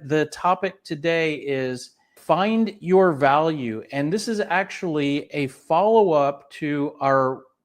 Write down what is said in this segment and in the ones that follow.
The topic today is find your value. And this is actually a follow-up to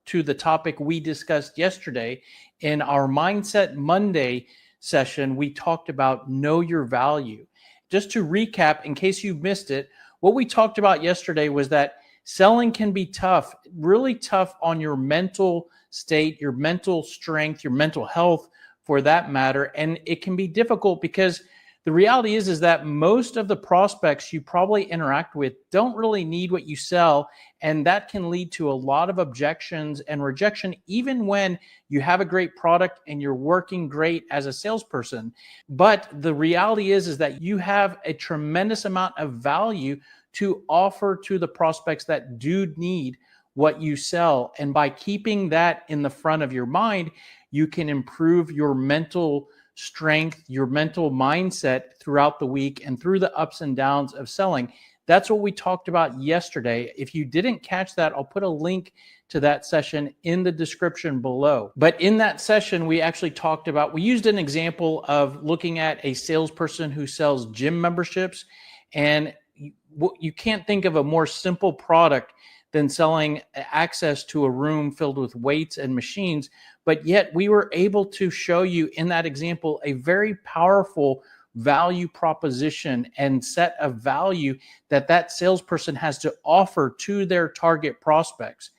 the topic we discussed yesterday. In our Mindset Monday session, we talked about know your value. Just to recap, in case you missed it, what we talked about yesterday was that selling can be tough, really tough on your mental state, your mental strength, your mental health for that matter. And it can be difficult because the reality is that most of the prospects you probably interact with don't really need what you sell. And that can lead to a lot of objections and rejection, even when you have a great product and you're working great as a salesperson. But the reality is that you have a tremendous amount of value to offer to the prospects that do need what you sell. And by keeping that in the front of your mind, you can improve your mental strength, your mental mindset throughout the week and through the ups and downs of selling. That's what we talked about yesterday. If you didn't catch that, I'll put a link to that session in the description below. But in that session, we actually talked about, we used an example of looking at a salesperson who sells gym memberships. And you can't think of a more simple product than selling access to a room filled with weights and machines. But yet we were able to show you in that example a very powerful value proposition and set of value that salesperson has to offer to their target prospects.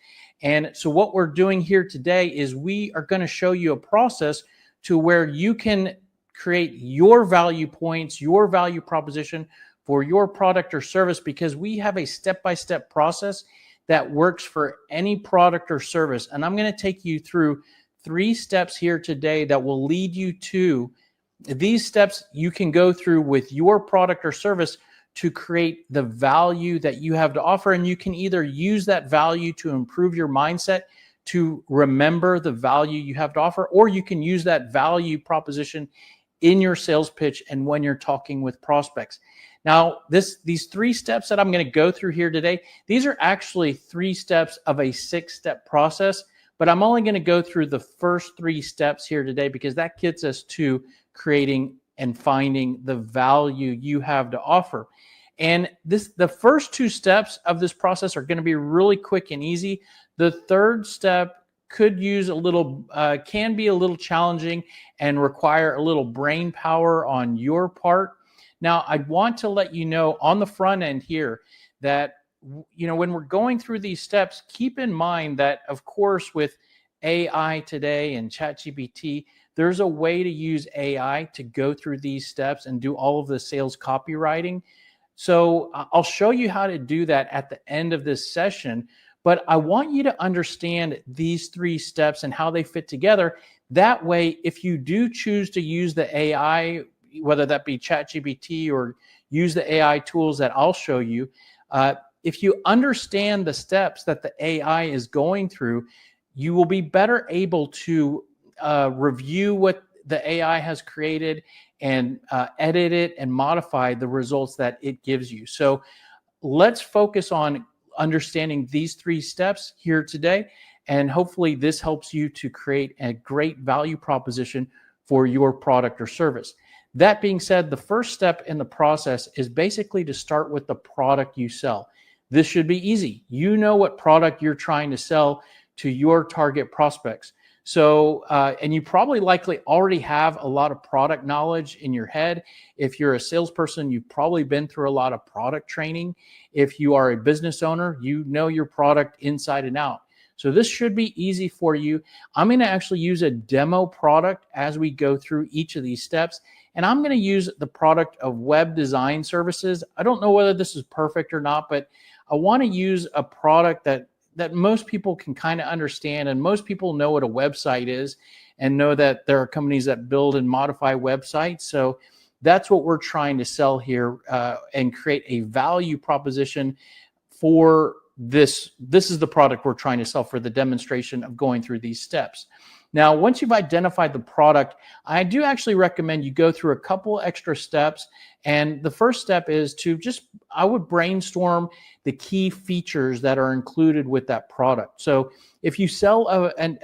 And so what we're doing here today is we are going to show you a process to where you can create your value points, your value proposition for your product or service, because we have a step-by-step process that works for any product or service. And I'm going to take you through 3 steps here today that will lead you to these steps you can go through with your product or service to create the value that you have to offer. And you can either use that value to improve your mindset, to remember the value you have to offer, or you can use that value proposition in your sales pitch and when you're talking with prospects. Now, these 3 steps that I'm going to go through here today, these are actually 3 steps of a 6-step process, but I'm only going to go through the first 3 steps here today because that gets us to creating and finding the value you have to offer. And the first 2 steps of this process are going to be really quick and easy. The 3rd step can be a little challenging and require a little brain power on your part. Now, I want to let you know on the front end here that, when we're going through these steps, keep in mind that, of course, with AI today and ChatGPT, there's a way to use AI to go through these steps and do all of the sales copywriting. So I'll show you how to do that at the end of this session. But I want you to understand these 3 steps and how they fit together. That way, if you do choose to use the AI, whether that be ChatGPT or use the AI tools that I'll show you, if you understand the steps that the AI is going through, you will be better able to review what the AI has created and edit it and modify the results that it gives you. So let's focus on understanding these 3 steps here today. And hopefully this helps you to create a great value proposition for your product or service. That being said, the first step in the process is basically to start with the product you sell. This should be easy. You know what product you're trying to sell to your target prospects. So, and you probably likely already have a lot of product knowledge in your head. If you're a salesperson, you've probably been through a lot of product training. If you are a business owner, you know your product inside and out. So this should be easy for you. I'm going to actually use a demo product as we go through each of these steps. And I'm going to use the product of web design services. I don't know whether this is perfect or not, but I want to use a product that most people can kind of understand, and most people know what a website is and know that there are companies that build and modify websites. So that's what we're trying to sell here and create a value proposition for this. This is the product we're trying to sell for the demonstration of going through these steps. Now, once you've identified the product, I do actually recommend you go through a couple extra steps. And the first step is to I would brainstorm the key features that are included with that product. So if you sell an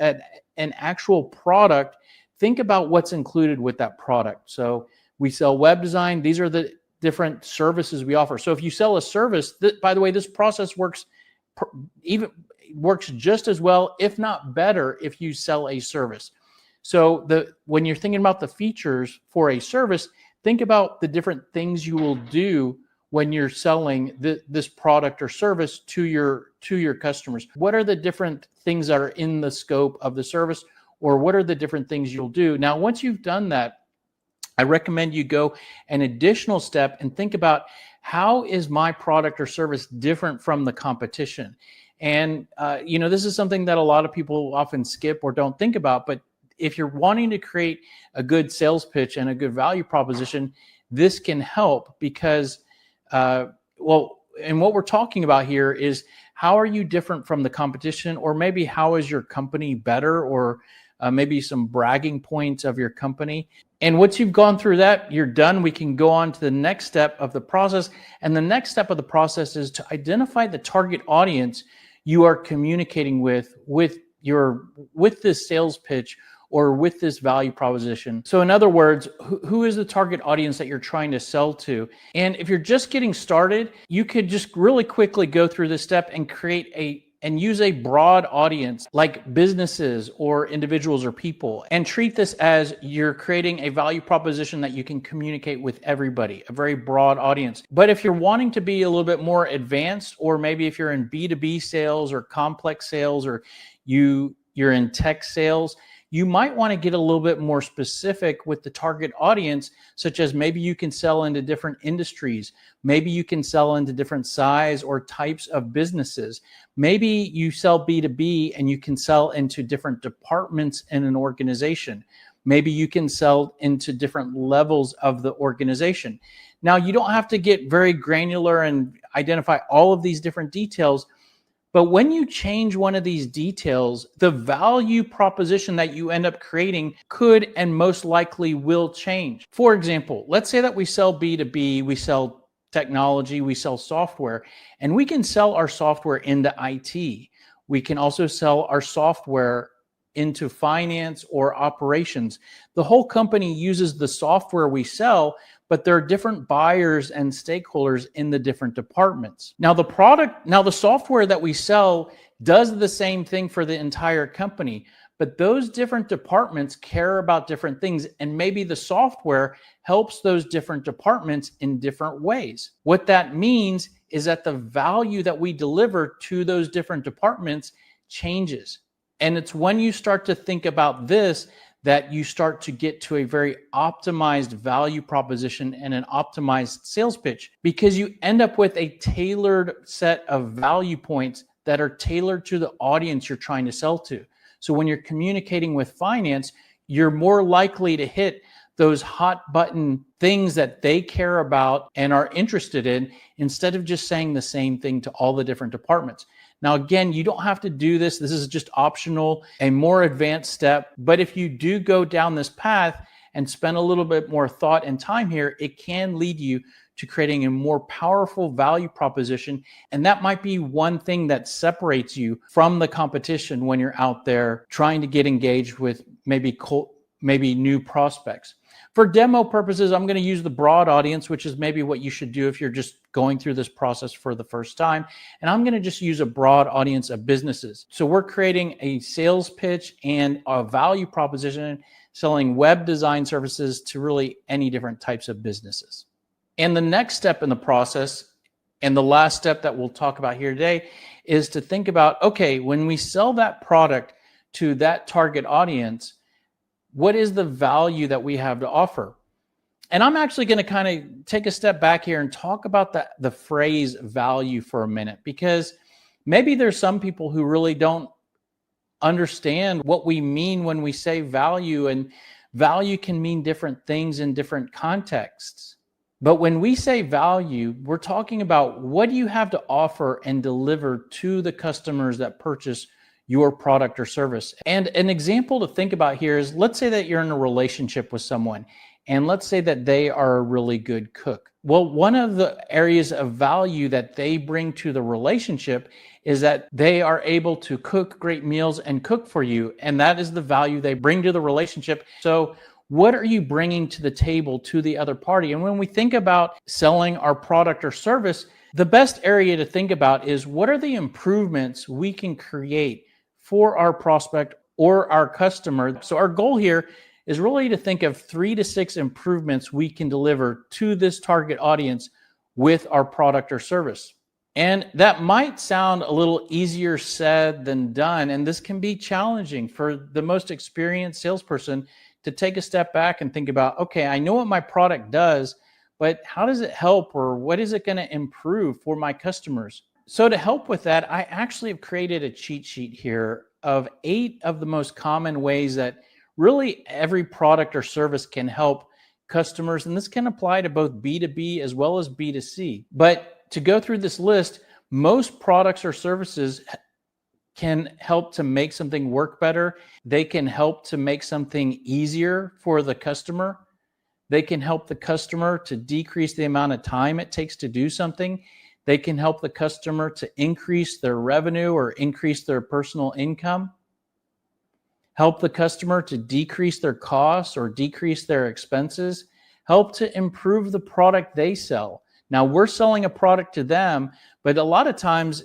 actual product, think about what's included with that product. So We sell web design. These are the different services we offer. So if you sell a service, by the way, this process even works just as well, if not better, if you sell a service. So when you're thinking about the features for a service, think about the different things you will do when you're selling this product or service to your customers. What are the different things that are in the scope of the service, or what are the different things you'll do? Now, once you've done that, I recommend you go an additional step and think about, how is my product or service different from the competition? And this is something that a lot of people often skip or don't think about. But if you're wanting to create a good sales pitch and a good value proposition, this can help because, and what we're talking about here is, how are you different from the competition? Or maybe how is your company better? Or maybe some bragging points of your company. And once you've gone through that, you're done. We can go on to the next step of the process. And the next step of the process is to identify the target audience you are communicating with this sales pitch or with this value proposition. So in other words, who is the target audience that you're trying to sell to? And if you're just getting started, you could just really quickly go through this step and use a broad audience like businesses or individuals or people, and treat this as you're creating a value proposition that you can communicate with everybody, a very broad audience. But if you're wanting to be a little bit more advanced, or maybe if you're in B2B sales or complex sales, or you're in tech sales, you might want to get a little bit more specific with the target audience, such as maybe you can sell into different industries. Maybe you can sell into different size or types of businesses. Maybe you sell B2B and you can sell into different departments in an organization. Maybe you can sell into different levels of the organization. Now, you don't have to get very granular and identify all of these different details. But when you change one of these details, the value proposition that you end up creating could and most likely will change. For example, let's say that we sell B2B, we sell technology, we sell software, and we can sell our software into IT. We can also sell our software into finance or operations. The whole company uses the software we sell, but there are different buyers and stakeholders in the different departments. Now the software that we sell does the same thing for the entire company, but those different departments care about different things, and maybe the software helps those different departments in different ways. What that means is that the value that we deliver to those different departments changes. And it's when you start to think about this that you start to get to a very optimized value proposition and an optimized sales pitch, because you end up with a tailored set of value points that are tailored to the audience you're trying to sell to. So when you're communicating with finance, you're more likely to hit those hot button things that they care about and are interested in, instead of just saying the same thing to all the different departments. Now, again, you don't have to do this. This is just optional, a more advanced step. But if you do go down this path and spend a little bit more thought and time here, it can lead you to creating a more powerful value proposition. And that might be one thing that separates you from the competition when you're out there trying to get engaged with maybe new prospects. For demo purposes, I'm going to use the broad audience, which is maybe what you should do if you're just going through this process for the first time. And I'm going to just use a broad audience of businesses. So we're creating a sales pitch and a value proposition, selling web design services to really any different types of businesses. And the next step in the process, and the last step that we'll talk about here today, is to think about, okay, when we sell that product to that target audience, what is the value that we have to offer? And I'm actually going to kind of take a step back here and talk about the phrase value for a minute, because maybe there's some people who really don't understand what we mean when we say value, and value can mean different things in different contexts. But when we say value, we're talking about what do you have to offer and deliver to the customers that purchase your product or service. And an example to think about here is, let's say that you're in a relationship with someone, and let's say that they are a really good cook. Well, one of the areas of value that they bring to the relationship is that they are able to cook great meals and cook for you. And that is the value they bring to the relationship. So What are you bringing to the table to the other party? And when we think about selling our product or service, the best area to think about is what are the improvements we can create for our prospect or our customer. So our goal here is really to think of 3 to 6 improvements we can deliver to this target audience with our product or service. And that might sound a little easier said than done. And this can be challenging for the most experienced salesperson to take a step back and think about, okay, I know what my product does, but how does it help, or what is it going to improve for my customers? So to help with that, I actually have created a cheat sheet here of 8 of the most common ways that really every product or service can help customers. And this can apply to both B2B as well as B2C. But to go through this list, most products or services can help to make something work better. They can help to make something easier for the customer. They can help the customer to decrease the amount of time it takes to do something. They can help the customer to increase their revenue or increase their personal income. Help the customer to decrease their costs or decrease their expenses. Help to improve the product they sell. Now, we're selling a product to them, but a lot of times,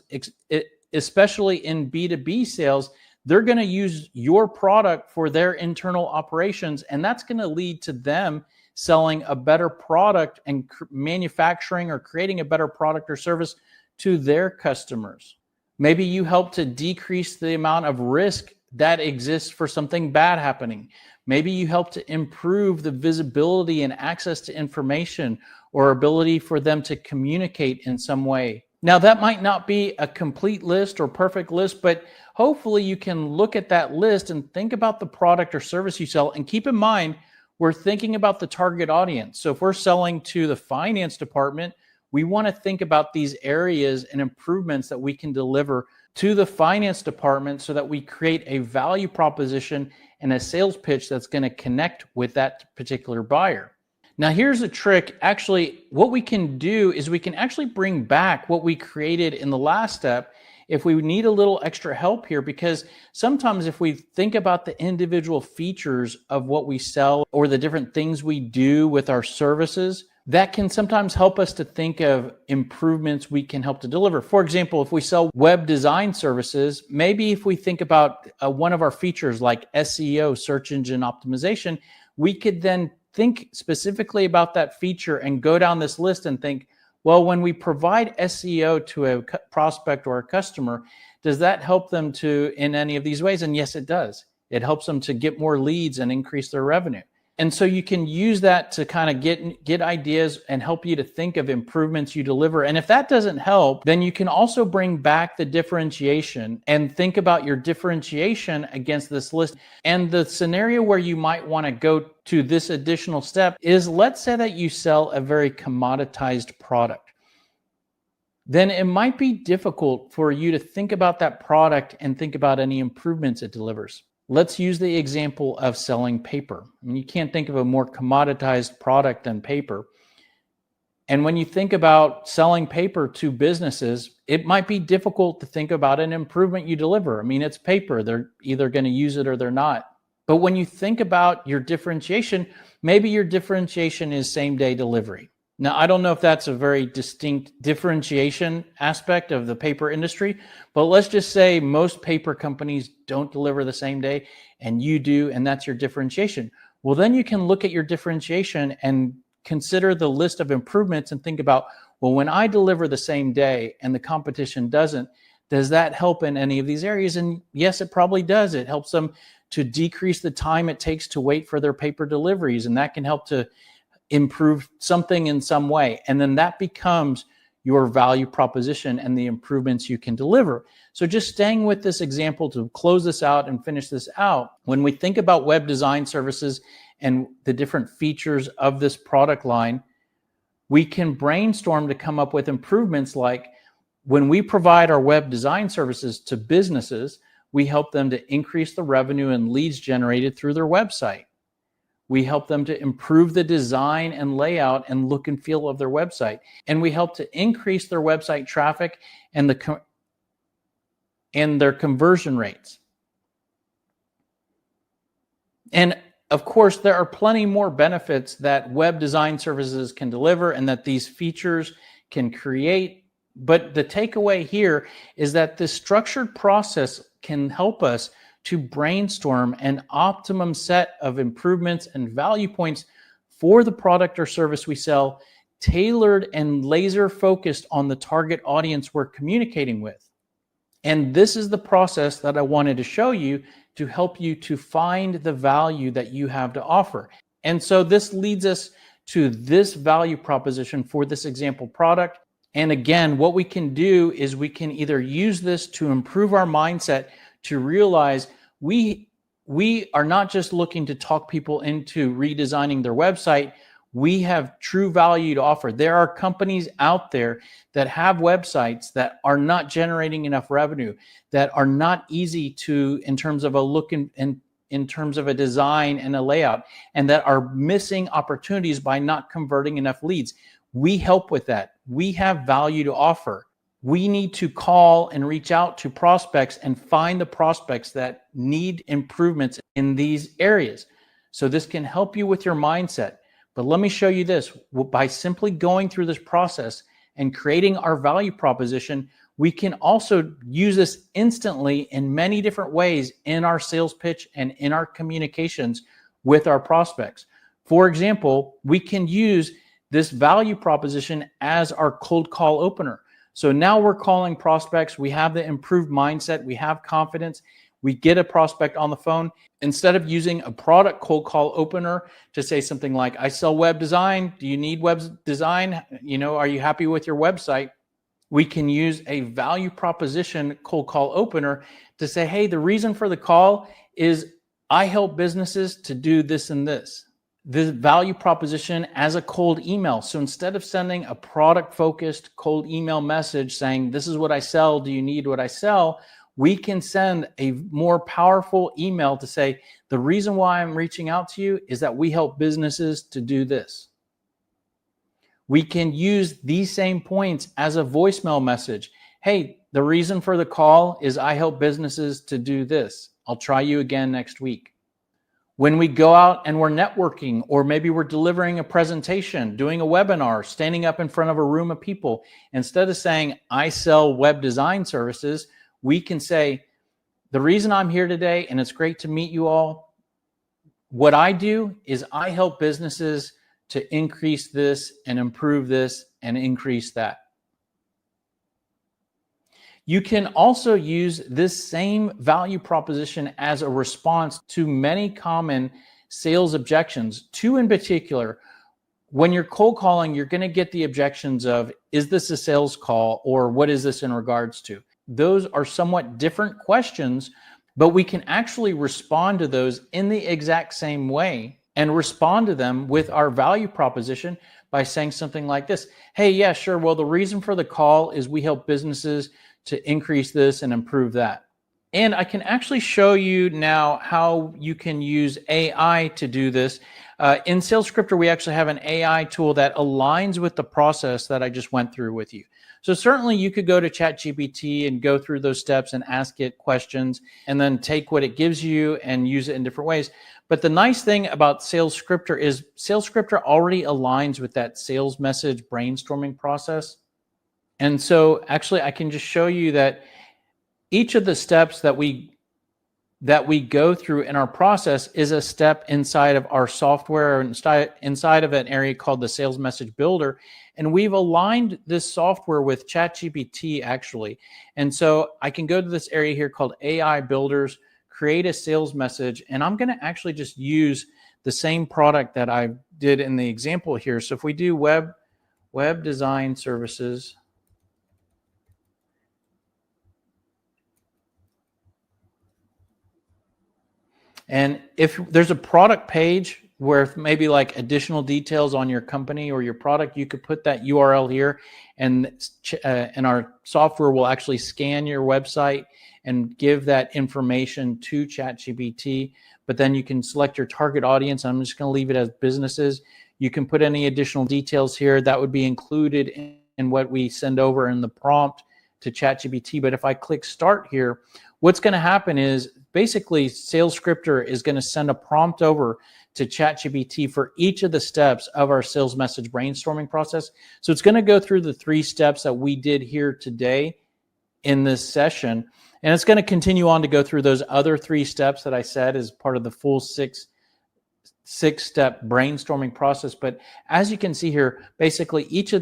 especially in B2B sales, they're going to use your product for their internal operations, and that's going to lead to them selling a better product and manufacturing or creating a better product or service to their customers. Maybe you help to decrease the amount of risk that exists for something bad happening. Maybe you help to improve the visibility and access to information or ability for them to communicate in some way. Now, that might not be a complete list or perfect list, but hopefully you can look at that list and think about the product or service you sell. And keep in mind, we're thinking about the target audience. So if we're selling to the finance department, we want to think about these areas and improvements that we can deliver to the finance department so that we create a value proposition and a sales pitch that's going to connect with that particular buyer. Now, here's a trick. Actually, what we can do is we can actually bring back what we created in the last step if we need a little extra help here, because sometimes if we think about the individual features of what we sell or the different things we do with our services, that can sometimes help us to think of improvements we can help to deliver. For example, if we sell web design services, maybe if we think about one of our features like SEO, search engine optimization, we could then think specifically about that feature and go down this list and think, well, when we provide SEO to a prospect or a customer, does that help them to in any of these ways? And yes, it does. It helps them to get more leads and increase their revenue. And so you can use that to kind of get ideas and help you to think of improvements you deliver. And if that doesn't help, then you can also bring back the differentiation and think about your differentiation against this list. And the scenario where you might want to go to this additional step is, let's say that you sell a very commoditized product. Then it might be difficult for you to think about that product and think about any improvements it delivers. Let's use the example of selling paper. I mean, you can't think of a more commoditized product than paper. And when you think about selling paper to businesses, it might be difficult to think about an improvement you deliver. I mean, it's paper. They're either going to use it or they're not. But when you think about your differentiation, maybe your differentiation is same-day delivery. Now, I don't know if that's a very distinct differentiation aspect of the paper industry, but let's just say most paper companies don't deliver the same day and you do, and that's your differentiation. Well, then you can look at your differentiation and consider the list of improvements and think about, well, when I deliver the same day and the competition doesn't, does that help in any of these areas? And yes, it probably does. It helps them to decrease the time it takes to wait for their paper deliveries, and that can help to improve something in some way. And then that becomes your value proposition and the improvements you can deliver. So just staying with this example to close this out and finish this out, when we think about web design services and the different features of this product line, we can brainstorm to come up with improvements like, when we provide our web design services to businesses, we help them to increase the revenue and leads generated through their website. We help them to improve the design and layout and look and feel of their website. And we help to increase their website traffic and their conversion rates. And of course, there are plenty more benefits that web design services can deliver and that these features can create. But the takeaway here is that this structured process can help us to brainstorm an optimum set of improvements and value points for the product or service we sell, tailored and laser focused on the target audience we're communicating with. And this is the process that I wanted to show you to help you to find the value that you have to offer. And so this leads us to this value proposition for this example product. And again, what we can do is we can either use this to improve our mindset to realize we are not just looking to talk people into redesigning their website. We have true value to offer. There are companies out there that have websites that are not generating enough revenue, that are not easy to, in terms of a look and in terms of a design and a layout, and that are missing opportunities by not converting enough leads. We help with that. We have value to offer. We need to call and reach out to prospects and find the prospects that need improvements in these areas. So this can help you with your mindset. But let me show you this. By simply going through this process and creating our value proposition, we can also use this instantly in many different ways in our sales pitch and in our communications with our prospects. For example, we can use this value proposition as our cold call opener. So now we're calling prospects. We have the improved mindset. We have confidence. We get a prospect on the phone. Instead of using a product cold call opener to say something like, I sell web design. Do you need web design? Are you happy with your website? We can use a value proposition cold call opener to say, hey, the reason for the call is I help businesses to do this and this. The value proposition as a cold email. So instead of sending a product focused cold email message saying, this is what I sell. Do you need what I sell? We can send a more powerful email to say, the reason why I'm reaching out to you is that we help businesses to do this. We can use these same points as a voicemail message. Hey, the reason for the call is I help businesses to do this. I'll try you again next week. When we go out and we're networking, or maybe we're delivering a presentation, doing a webinar, standing up in front of a room of people, instead of saying, I sell web design services, we can say, the reason I'm here today, and it's great to meet you all, what I do is I help businesses to increase this and improve this and increase that. You can also use this same value proposition as a response to many common sales objections. Two in particular. When you're cold calling, you're going to get the objections of, is this a sales call, or what is this in regards to? Those are somewhat different questions, but we can actually respond to those in the exact same way and respond to them with our value proposition by saying something like this. Hey, yeah, sure. Well, the reason for the call is we help businesses to increase this and improve that. And I can actually show you now how you can use AI to do this. In SalesScripter, we actually have an AI tool that aligns with the process that I just went through with you. So certainly you could go to ChatGPT and go through those steps and ask it questions and then take what it gives you and use it in different ways. But the nice thing about SalesScripter is SalesScripter already aligns with that sales message brainstorming process. And so actually I can just show you that each of the steps that we go through in our process is a step inside of our software, inside of an area called the Sales Message Builder. And we've aligned this software with ChatGPT actually. And so I can go to this area here called AI Builders, create a sales message, and I'm going to actually just use the same product that I did in the example here. So if we do web design services, and if there's a product page where maybe like additional details on your company or your product, you could put that URL here, and our software will actually scan your website and give that information to ChatGPT. But then you can select your target audience. I'm just going to leave it as businesses. You can put any additional details here that would be included in what we send over in the prompt to ChatGPT. But if I click start here, what's going to happen is basically Sales Scripter is going to send a prompt over to ChatGPT for each of the steps of our sales message brainstorming process. So it's going to go through the 3 steps that we did here today in this session. And it's going to continue on to go through those other 3 steps that I said as part of the full six-step brainstorming process. But as you can see here, basically each of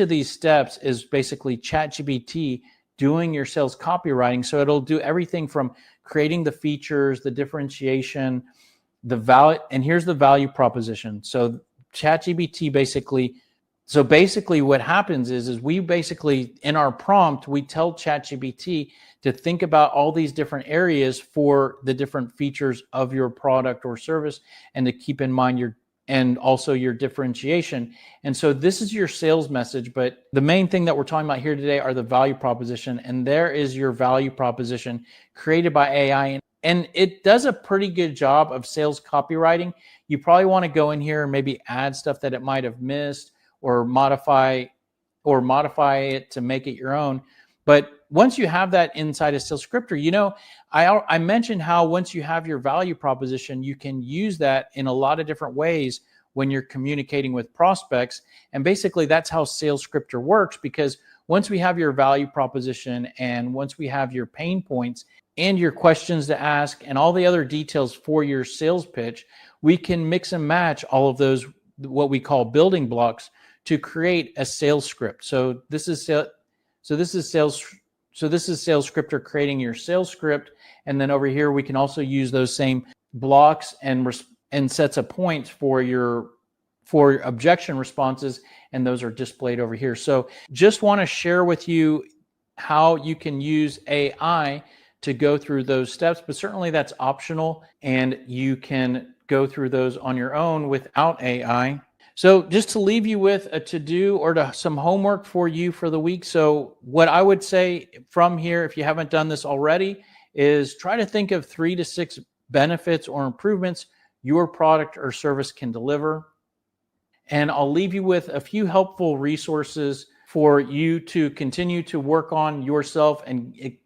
these steps is basically ChatGPT doing your sales copywriting. So it'll do everything from creating the features, the differentiation, the value, and here's the value proposition. So ChatGPT basically what happens is we basically, in our prompt, we tell ChatGPT to think about all these different areas for the different features of your product or service, and to keep in mind your differentiation. And so this is your sales message, but the main thing that we're talking about here today are the value proposition. And there is your value proposition created by AI. And it does a pretty good job of sales copywriting. You probably want to go in here and maybe add stuff that it might have missed, or modify it to make it your own. But once you have that inside of Sales Scripter, I mentioned how once you have your value proposition, you can use that in a lot of different ways when you're communicating with prospects. And basically that's how Sales Scripter works, because once we have your value proposition and once we have your pain points and your questions to ask and all the other details for your sales pitch, we can mix and match all of those, what we call building blocks, to create a sales script. So this is Sales Scripter creating your sales script. And then over here, we can also use those same blocks and sets of points for objection responses. And those are displayed over here. So just want to share with you how you can use AI to go through those steps, but certainly that's optional and you can go through those on your own without AI. So just to leave you with a to-do or some homework for you for the week. So what I would say from here, if you haven't done this already, is try to think of 3 to 6 benefits or improvements your product or service can deliver. And I'll leave you with a few helpful resources for you to continue to work on yourself and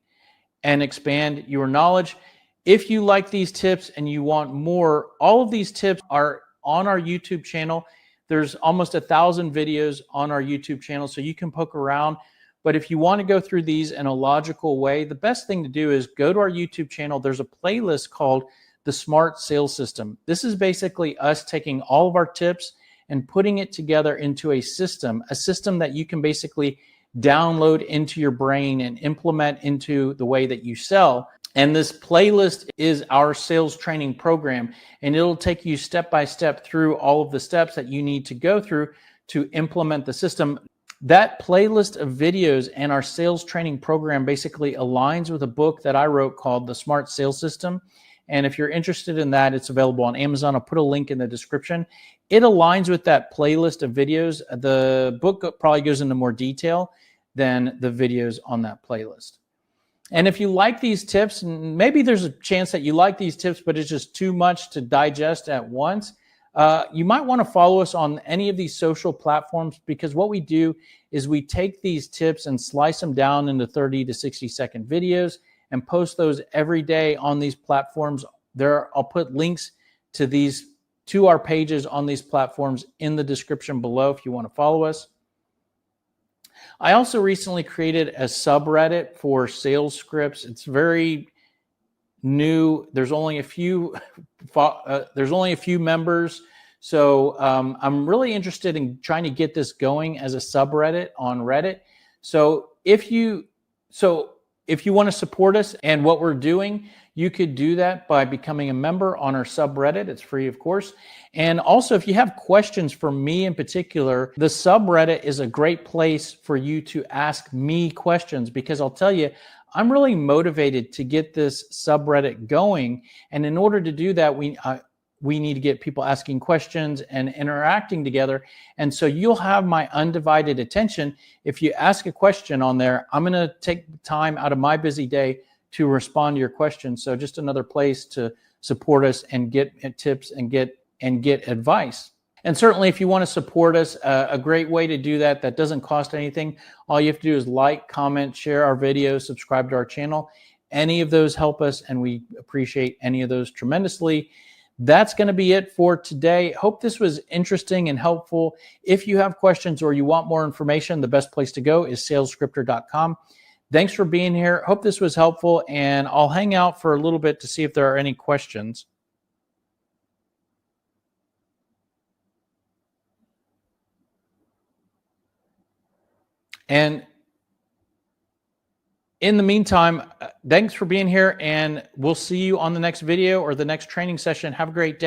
expand your knowledge. If you like these tips and you want more, all of these tips are on our YouTube channel. There's almost 1,000 videos on our YouTube channel, so you can poke around. But if you want to go through these in a logical way, the best thing to do is go to our YouTube channel. There's a playlist called The Smart Sales System. This is basically us taking all of our tips and putting it together into a system that you can basically download into your brain and implement into the way that you sell. And this playlist is our sales training program, and it'll take you step by step through all of the steps that you need to go through to implement the system. That playlist of videos and our sales training program basically aligns with a book that I wrote called The Smart Sales System. And if you're interested in that, it's available on Amazon. I'll put a link in the description. It aligns with that playlist of videos. The book probably goes into more detail than the videos on that playlist. And if you like these tips, and maybe there's a chance that you like these tips, but it's just too much to digest at once, you might want to follow us on any of these social platforms, because what we do is we take these tips and slice them down into 30 to 60-second videos and post those every day on these platforms. I'll put links to our pages on these platforms in the description below if you want to follow us. I also recently created a subreddit for sales scripts. It's very new. There's only a few members. So I'm really interested in trying to get this going as a subreddit on Reddit. So if you want to support us and what we're doing, you could do that by becoming a member on our subreddit. It's free, of course. And also, if you have questions for me in particular, the subreddit is a great place for you to ask me questions, because I'll tell you, I'm really motivated to get this subreddit going. And in order to do that, we need to get people asking questions and interacting together. And so you'll have my undivided attention. If you ask a question on there, I'm going to take time out of my busy day to respond to your questions. So just another place to support us and get tips and get advice. And certainly if you want to support us, a great way to do that doesn't cost anything. All you have to do is like, comment, share our videos, subscribe to our channel. Any of those help us, and we appreciate any of those tremendously. That's going to be it for today. Hope this was interesting and helpful. If you have questions or you want more information, the best place to go is salesscripter.com. Thanks for being here. Hope this was helpful, and I'll hang out for a little bit to see if there are any questions. And in the meantime, thanks for being here, and we'll see you on the next video or the next training session. Have a great day.